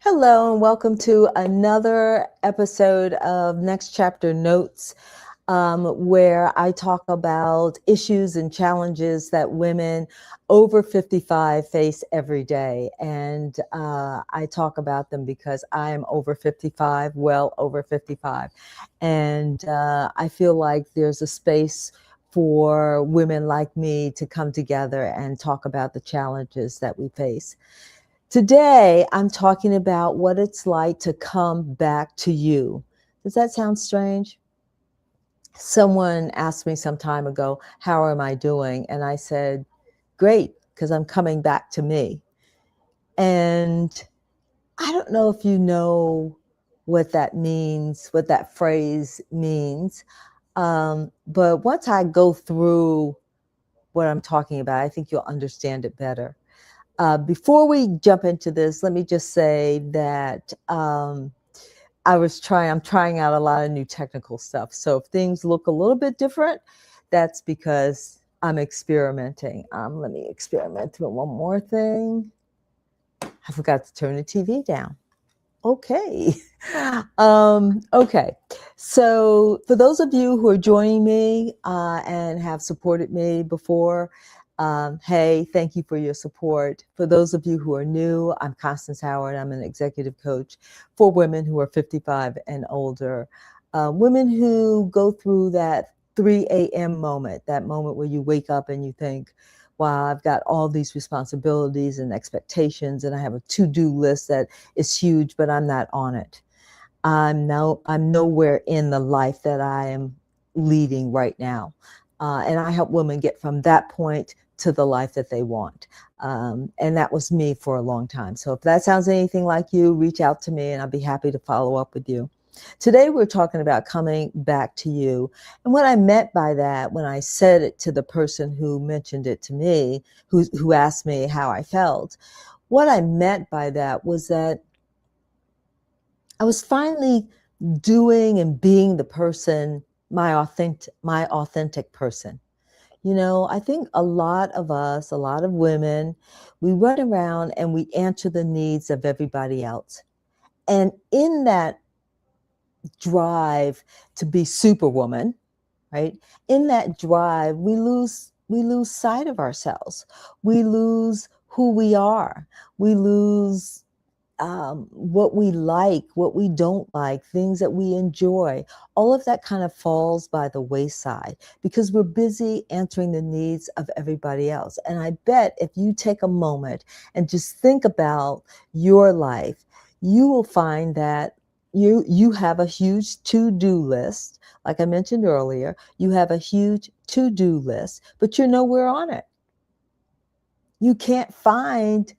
Hello, and welcome to another episode of Next Chapter Notes, where I talk about issues and challenges that women over 55 face every day. And I talk about them because I am over 55, well over 55. And I feel like there's a space for women like me to come together and talk about the challenges that we face. Today, I'm talking about what it's like to come back to you. Does that sound strange? Someone asked me some time ago, how am I doing? And I said, great, because I'm coming back to me. And I don't know if you know what that means, what that phrase means. But once I go through what I'm talking about, I think you'll understand it better. Before we jump into this, let me just say that I'm trying out a lot of new technical stuff. So if things look a little bit different, that's because I'm experimenting. Let me experiment with one more thing. I forgot to turn the TV down. Okay. Okay. So for those of you who are joining me and have supported me before, hey, thank you for your support. For those of you who are new, I'm Constance Howard. I'm an executive coach for women who are 55 and older. Women who go through that 3 a.m. moment, that moment where you wake up and you think, wow, I've got all these responsibilities and expectations, and I have a to-do list that is huge, but I'm not on it. I'm nowhere in the life that I am leading right now. And I help women get from that point to the life that they want. And that was me for a long time. So if that sounds anything like you, reach out to me and I'll be happy to follow up with you. Today, we're talking about coming back to you. And what I meant by that, when I said it to the person who mentioned it to me, who asked me how I felt, what I meant by that was that I was finally doing and being the person, my authentic person. You know, I think a lot of us, a lot of women, we run around and we answer the needs of everybody else. And in that drive to be superwoman, right? In that drive, we lose sight of ourselves. We lose who we are. We lose what we like, what we don't like, things that we enjoy. All of that kind of falls by the wayside because we're busy answering the needs of everybody else. And I bet if you take a moment and just think about your life, you will find that you have a huge to-do list. Like I mentioned earlier, you have a huge to-do list, but you're nowhere on it. You can't find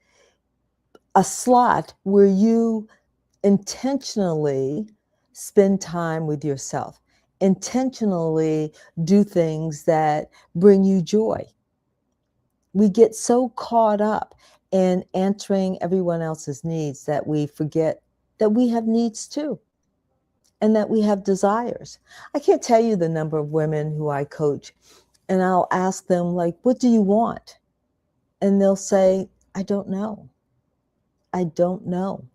a slot where you intentionally spend time with yourself, intentionally do things that bring you joy. We get so caught up in answering everyone else's needs that we forget that we have needs too and that we have desires. I can't tell you the number of women who I coach, and I'll ask them, like, what do you want? And they'll say, I don't know. I don't know.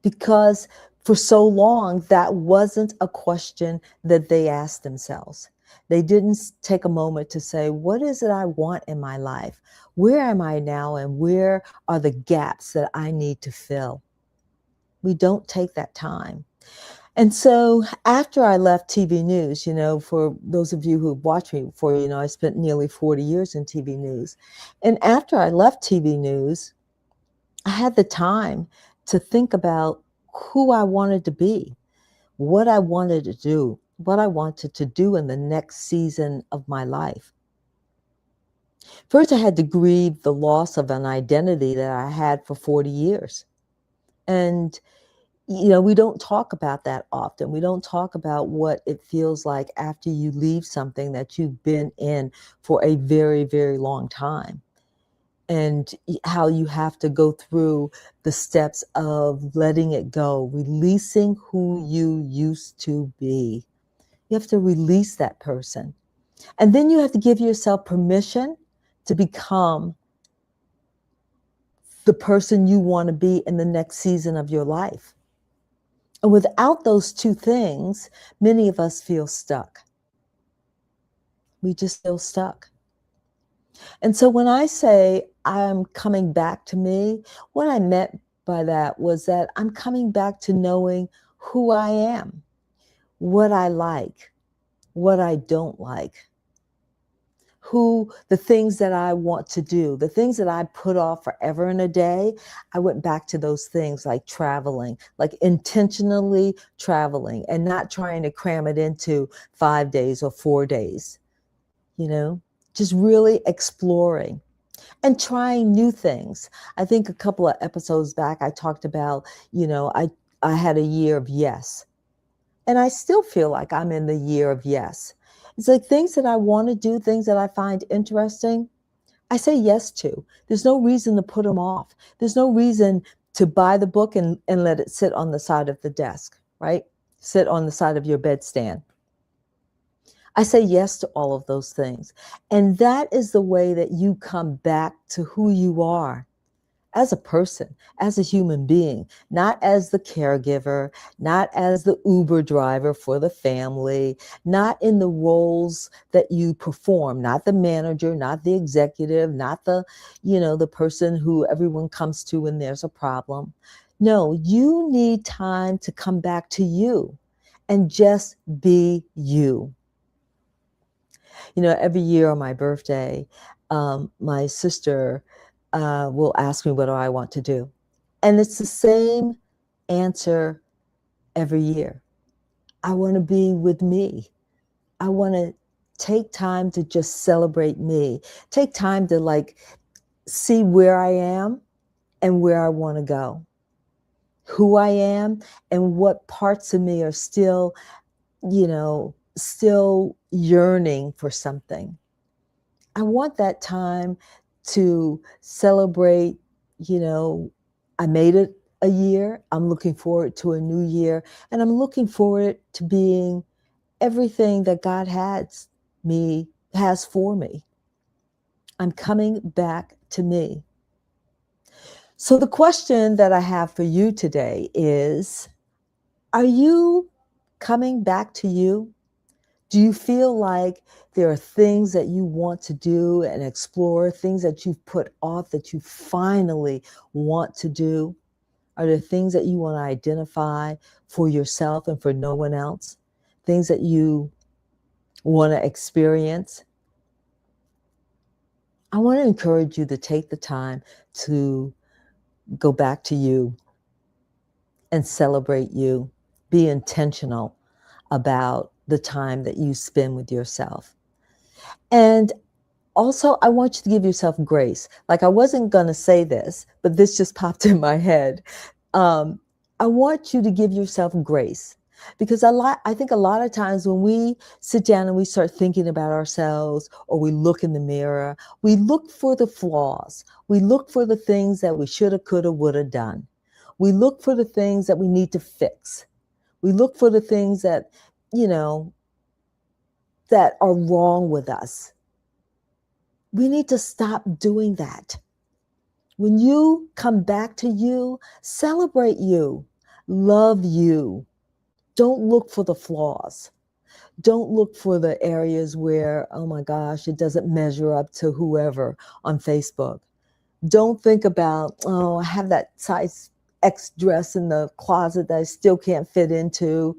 Because for so long, that wasn't a question that they asked themselves. They didn't take a moment to say, what is it I want in my life? Where am I now? And where are the gaps that I need to fill? We don't take that time. And so after I left TV news, you know, for those of you who've watched me before, you know, I spent nearly 40 years in TV news. And after I left TV news, I had the time to think about who I wanted to be, what I wanted to do, what I wanted to do in the next season of my life. First, I had to grieve the loss of an identity that I had for 40 years. And, you know, we don't talk about that often. We don't talk about what it feels like after you leave something that you've been in for a very, very long time. And how you have to go through the steps of letting it go, releasing who you used to be. You have to release that person. And then you have to give yourself permission to become the person you want to be in the next season of your life. And without those two things, many of us feel stuck. We just feel stuck. And so when I say I'm coming back to me, what I meant by that was that I'm coming back to knowing who I am, what I like, what I don't like, the things that I want to do, the things that I put off forever and a day. I went back to those things like traveling, like intentionally traveling and not trying to cram it into 5 days or 4 days, just really exploring and trying new things. I think a couple of episodes back, I talked about, I had a year of yes. And I still feel like I'm in the year of yes. It's like things that I want to do, things that I find interesting, I say yes to. There's no reason to put them off. There's no reason to buy the book and let it sit on the side of the desk, right? Sit on the side of your bedstand. I say yes to all of those things. And that is the way that you come back to who you are as a person, as a human being, not as the caregiver, not as the Uber driver for the family, not in the roles that you perform, not the manager, not the executive, not the person who everyone comes to when there's a problem. No, you need time to come back to you and just be you. Every year on my birthday, my sister will ask me, what do I want to do? And it's the same answer every year. I want to be with me. I want to take time to just celebrate me. Take time to see where I am and where I want to go. Who I am and what parts of me are still yearning for something. I want that time to celebrate, I made it a year. I'm looking forward to a new year. And I'm looking forward to being everything that God has for me. I'm coming back to me. So the question that I have for you today is, are you coming back to you? Do you feel like there are things that you want to do and explore, things that you've put off that you finally want to do? Are there things that you want to identify for yourself and for no one else? Things that you want to experience? I want to encourage you to take the time to go back to you and celebrate you. Be intentional about the time that you spend with yourself. And also, I want you to give yourself grace. Like, I wasn't going to say this, but this just popped in my head. I want you to give yourself grace, because I think a lot of times when we sit down and we start thinking about ourselves, or we look in the mirror, we look for the flaws. We look for the things that we shoulda, coulda, woulda done. We look for the things that we need to fix. We look for the things that, that are wrong with us. We need to stop doing that. When you come back to you, celebrate you, love you. Don't look for the flaws. Don't look for the areas where, oh my gosh, it doesn't measure up to whoever on Facebook. Don't think about, oh, I have that size X dress in the closet that I still can't fit into.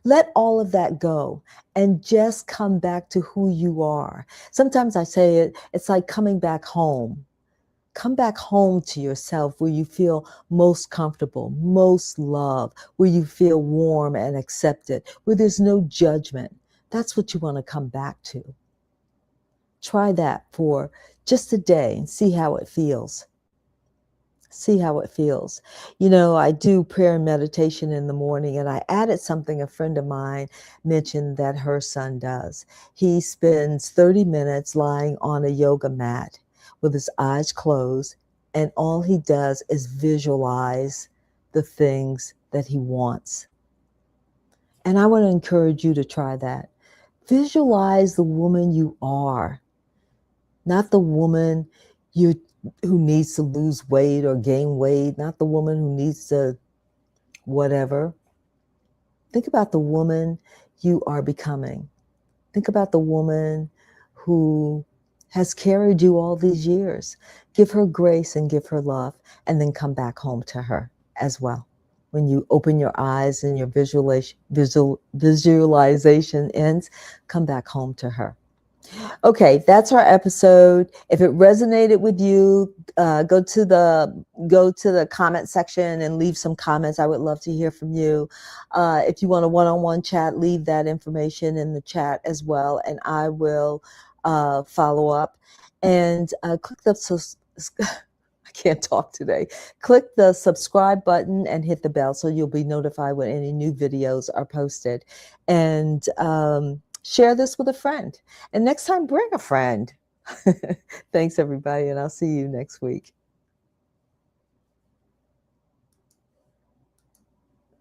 Let all of that go and just come back to who you are. Sometimes I say it's like coming back home. Come back home to yourself, where you feel most comfortable, most loved, where you feel warm and accepted, where there's no judgment. That's what you want to come back to. Try that for just a day and see how it feels. See how it feels. I do prayer and meditation in the morning, and I added something a friend of mine mentioned that her son does. He spends 30 minutes lying on a yoga mat with his eyes closed, and all he does is visualize the things that he wants. And I want to encourage you to try that. Visualize the woman you are, not the woman who needs to lose weight or gain weight, not the woman who needs to whatever. Think about the woman you are becoming. Think about the woman who has carried you all these years. Give her grace and give her love, and then come back home to her as well. When you open your eyes and your visualization ends, come back home to her. Okay, that's our episode. If it resonated with you, go to the comment section and leave some comments. I would love to hear from you. If you want a one-on-one chat, leave that information in the chat as well, and I will follow up. And click the I can't talk today. Click the subscribe button and hit the bell so you'll be notified when any new videos are posted. And share this with a friend. And next time, bring a friend. Thanks, everybody, and I'll see you next week.